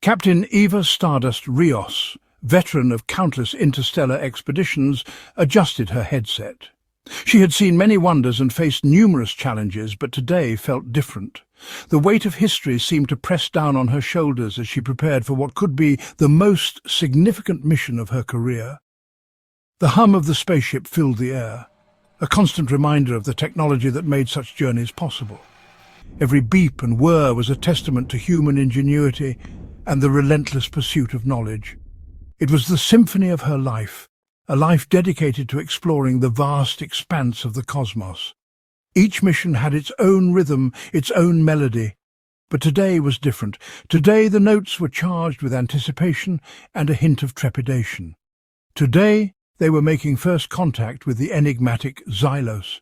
Captain Eva Stardust Rios, veteran of countless interstellar expeditions, adjusted her headset. She had seen many wonders and faced numerous challenges, but today felt different. The weight of history seemed to press down on her shoulders as she prepared for what could be the most significant mission of her career. The hum of the spaceship filled the air, a constant reminder of the technology that made such journeys possible. Every beep and whir was a testament to human ingenuity and the relentless pursuit of knowledge. It was the symphony of her life, a life dedicated to exploring the vast expanse of the cosmos. Each mission had its own rhythm, its own melody. But today was different. Today the notes were charged with anticipation and a hint of trepidation. Today they were making first contact with the enigmatic Xylos,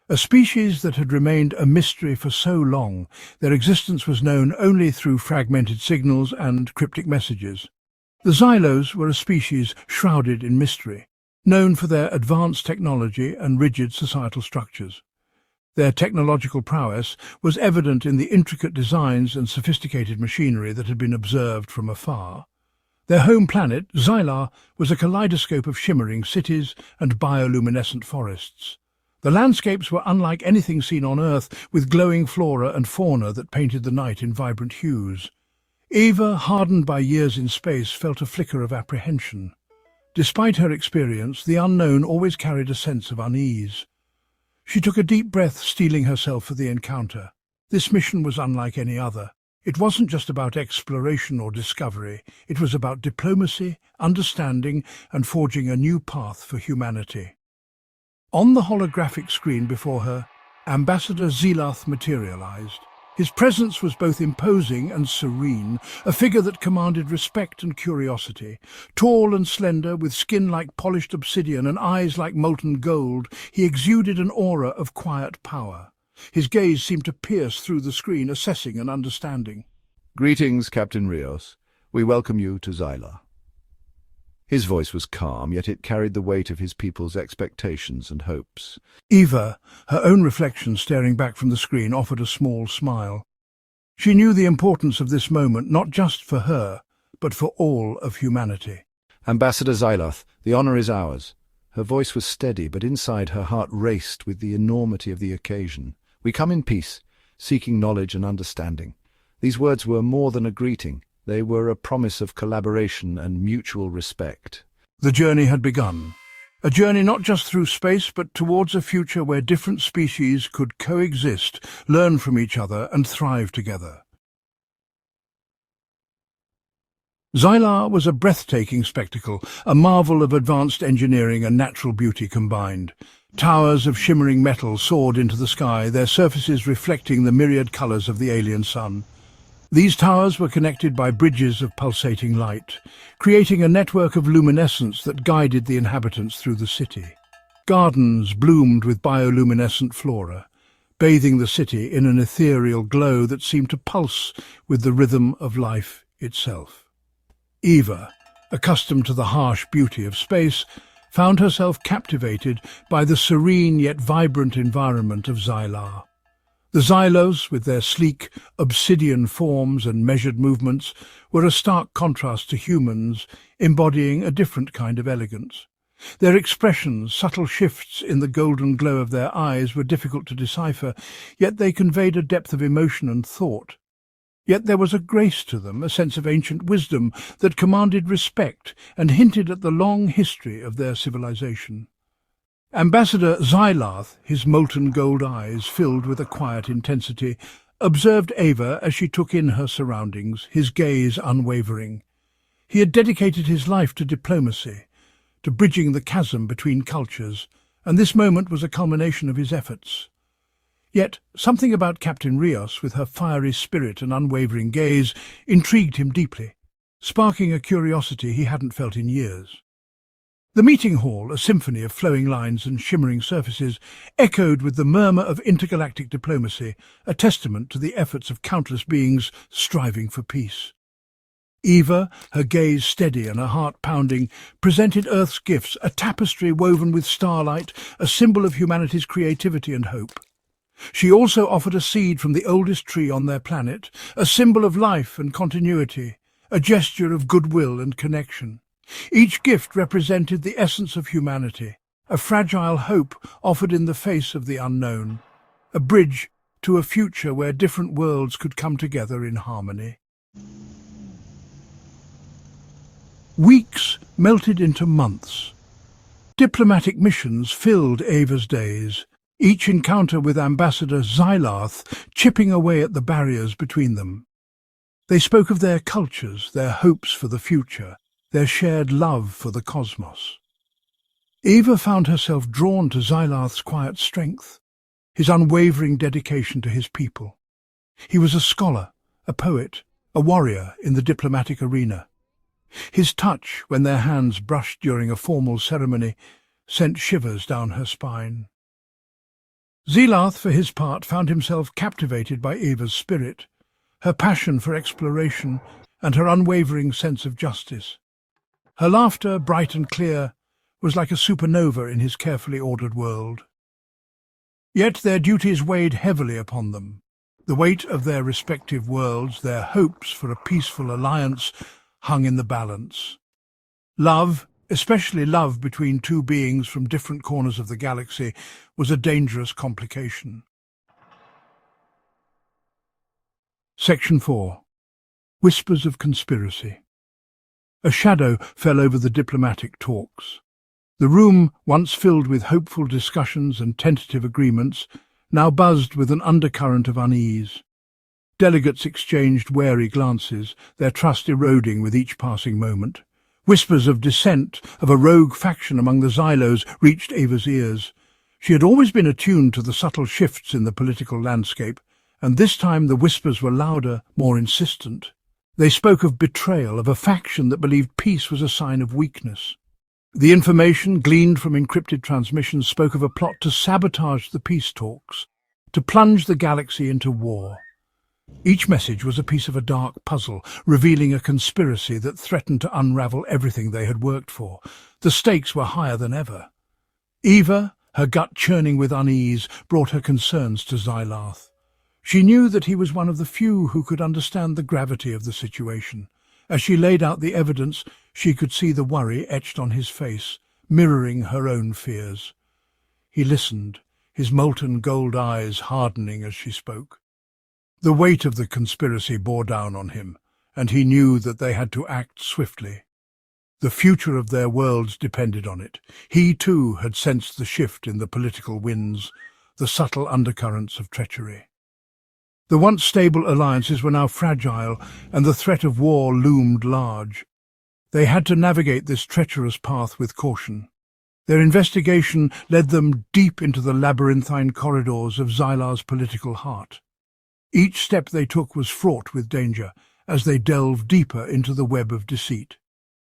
a species that had remained a mystery for so long. Their existence was known only through fragmented signals and cryptic messages. The Xylos were a species shrouded in mystery, known for their advanced technology and rigid societal structures. Their technological prowess was evident in the intricate designs and sophisticated machinery that had been observed from afar. Their home planet, Xylar, was a kaleidoscope of shimmering cities and bioluminescent forests. The landscapes were unlike anything seen on Earth, with glowing flora and fauna that painted the night in vibrant hues. Eva, hardened by years in space, felt a flicker of apprehension. Despite her experience, the unknown always carried a sense of unease. She took a deep breath, steeling herself for the encounter. This mission was unlike any other. It wasn't just about exploration or discovery. It was about diplomacy, understanding, and forging a new path for humanity. On the holographic screen before her, Ambassador Xyloth materialized. His presence was both imposing and serene, a figure that commanded respect and curiosity. Tall and slender, with skin like polished obsidian and eyes like molten gold, he exuded an aura of quiet power. His gaze seemed to pierce through the screen, assessing and understanding. "Greetings, Captain Rios. We welcome you to Xylar." His voice was calm, yet it carried the weight of his people's expectations and hopes. Eva, her own reflection staring back from the screen, offered a small smile. She knew the importance of this moment, not just for her, but for all of humanity. "Ambassador Xyloth, the honor is ours." Her voice was steady, but inside her heart raced with the enormity of the occasion. "We come in peace, seeking knowledge and understanding." These words were more than a greeting. They were a promise of collaboration and mutual respect. The journey had begun. A journey not just through space, but towards a future where different species could coexist, learn from each other, and thrive together. Xylar was a breathtaking spectacle, a marvel of advanced engineering and natural beauty combined. Towers of shimmering metal soared into the sky, their surfaces reflecting the myriad colors of the alien sun. These towers were connected by bridges of pulsating light, creating a network of luminescence that guided the inhabitants through the city. Gardens bloomed with bioluminescent flora, bathing the city in an ethereal glow that seemed to pulse with the rhythm of life itself. Eva, accustomed to the harsh beauty of space, found herself captivated by the serene yet vibrant environment of Xylar. The Xylos, with their sleek, obsidian forms and measured movements, were a stark contrast to humans, embodying a different kind of elegance. Their expressions, subtle shifts in the golden glow of their eyes, were difficult to decipher, yet they conveyed a depth of emotion and thought. Yet there was a grace to them, a sense of ancient wisdom that commanded respect and hinted at the long history of their civilization. Ambassador Xyloth, his molten gold eyes filled with a quiet intensity, observed Eva as she took in her surroundings, his gaze unwavering. He had dedicated his life to diplomacy, to bridging the chasm between cultures, and this moment was a culmination of his efforts. Yet something about Captain Rios, with her fiery spirit and unwavering gaze, intrigued him deeply, sparking a curiosity he hadn't felt in years. The meeting hall, a symphony of flowing lines and shimmering surfaces, echoed with the murmur of intergalactic diplomacy, a testament to the efforts of countless beings striving for peace. Eva, her gaze steady and her heart pounding, presented Earth's gifts, a tapestry woven with starlight, a symbol of humanity's creativity and hope. She also offered a seed from the oldest tree on their planet, a symbol of life and continuity, a gesture of goodwill and connection. Each gift represented the essence of humanity, a fragile hope offered in the face of the unknown, a bridge to a future where different worlds could come together in harmony. Weeks melted into months. Diplomatic missions filled Ava's days, each encounter with Ambassador Xylarth chipping away at the barriers between them. They spoke of their cultures, their hopes for the future, their shared love for the cosmos. Ava found herself drawn to Xylarth's quiet strength, his unwavering dedication to his people. He was a scholar, a poet, a warrior in the diplomatic arena. His touch, when their hands brushed during a formal ceremony, sent shivers down her spine. Xylarth, for his part, found himself captivated by Ava's spirit, her passion for exploration, and her unwavering sense of justice. Her laughter, bright and clear, was like a supernova in his carefully ordered world. Yet their duties weighed heavily upon them. The weight of their respective worlds, their hopes for a peaceful alliance, hung in the balance. Love, especially love between two beings from different corners of the galaxy, was a dangerous complication. Section 4. Whispers of Conspiracy. A shadow fell over the diplomatic talks. The room, once filled with hopeful discussions and tentative agreements, now buzzed with an undercurrent of unease. Delegates exchanged wary glances, their trust eroding with each passing moment. Whispers of dissent, of a rogue faction among the Xylos, reached Ava's ears. She had always been attuned to the subtle shifts in the political landscape, and this time the whispers were louder, more insistent. They spoke of betrayal, of a faction that believed peace was a sign of weakness. The information, gleaned from encrypted transmissions, spoke of a plot to sabotage the peace talks, to plunge the galaxy into war. Each message was a piece of a dark puzzle, revealing a conspiracy that threatened to unravel everything they had worked for. The stakes were higher than ever. Ava, her gut churning with unease, brought her concerns to Xylarth. She knew that he was one of the few who could understand the gravity of the situation. As she laid out the evidence, she could see the worry etched on his face, mirroring her own fears. He listened, his molten gold eyes hardening as she spoke. The weight of the conspiracy bore down on him, and he knew that they had to act swiftly. The future of their worlds depended on it. He, too, had sensed the shift in the political winds, the subtle undercurrents of treachery. The once stable alliances were now fragile, and the threat of war loomed large. They had to navigate this treacherous path with caution. Their investigation led them deep into the labyrinthine corridors of Xylar's political heart. Each step they took was fraught with danger, as they delved deeper into the web of deceit.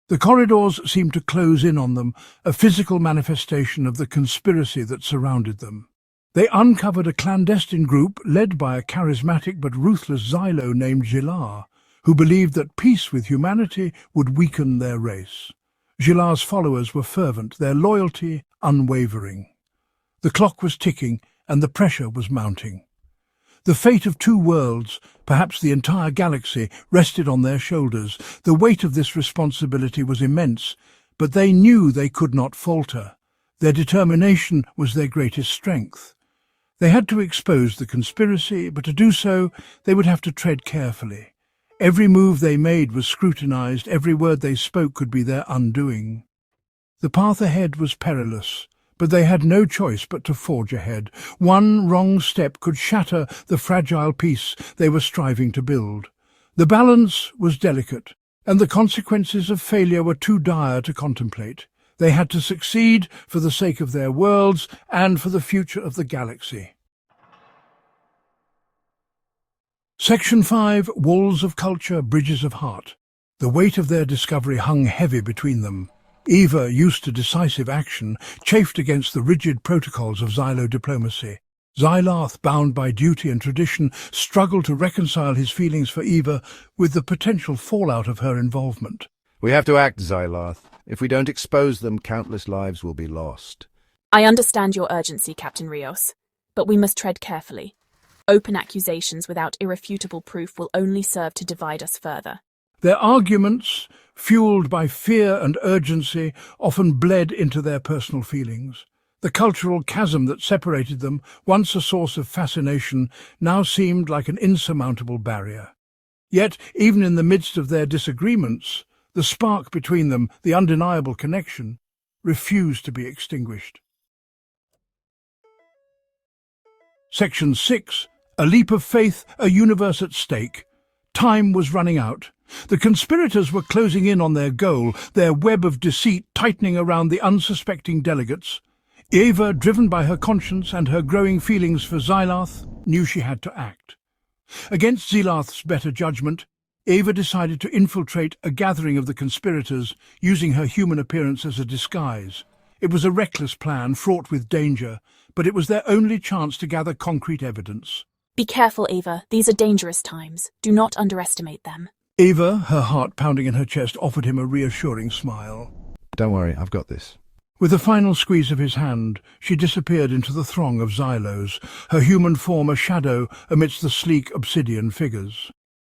The corridors seemed to close in on them, a physical manifestation of the conspiracy that surrounded them. They uncovered a clandestine group led by a charismatic but ruthless Xylo named Gilar, who believed that peace with humanity would weaken their race. Gilar's followers were fervent, their loyalty unwavering. The clock was ticking, and the pressure was mounting. The fate of two worlds, perhaps the entire galaxy, rested on their shoulders. The weight of this responsibility was immense, but they knew they could not falter. Their determination was their greatest strength. They had to expose the conspiracy, but to do so, they would have to tread carefully. Every move they made was scrutinized, every word they spoke could be their undoing. The path ahead was perilous, but they had no choice but to forge ahead. One wrong step could shatter the fragile peace they were striving to build. The balance was delicate, and the consequences of failure were too dire to contemplate. They had to succeed for the sake of their worlds and for the future of the galaxy. Section 5. Walls of Culture, Bridges of Heart. The weight of their discovery hung heavy between them. Ava, used to decisive action, chafed against the rigid protocols of Xylo diplomacy. Xylarth, bound by duty and tradition, struggled to reconcile his feelings for Ava with the potential fallout of her involvement. We have to act, Xylarth. If we don't expose them, countless lives will be lost. I understand your urgency, Captain Rios, but we must tread carefully. Open accusations without irrefutable proof will only serve to divide us further. Their arguments, fueled by fear and urgency, often bled into their personal feelings. The cultural chasm that separated them, once a source of fascination, now seemed like an insurmountable barrier. Yet, even in the midst of their disagreements, the spark between them, the undeniable connection, refused to be extinguished. Section 6. A leap of faith, a universe at stake. Time was running out. The conspirators were closing in on their goal, their web of deceit tightening around the unsuspecting delegates. Eva, driven by her conscience and her growing feelings for Xylath, knew she had to act. Against Xylath's better judgment, Eva decided to infiltrate a gathering of the conspirators, using her human appearance as a disguise. It was a reckless plan, fraught with danger, but it was their only chance to gather concrete evidence. Be careful, Eva. These are dangerous times. Do not underestimate them. Eva, her heart pounding in her chest, offered him a reassuring smile. Don't worry, I've got this. With a final squeeze of his hand, she disappeared into the throng of Xylos, her human form a shadow amidst the sleek obsidian figures.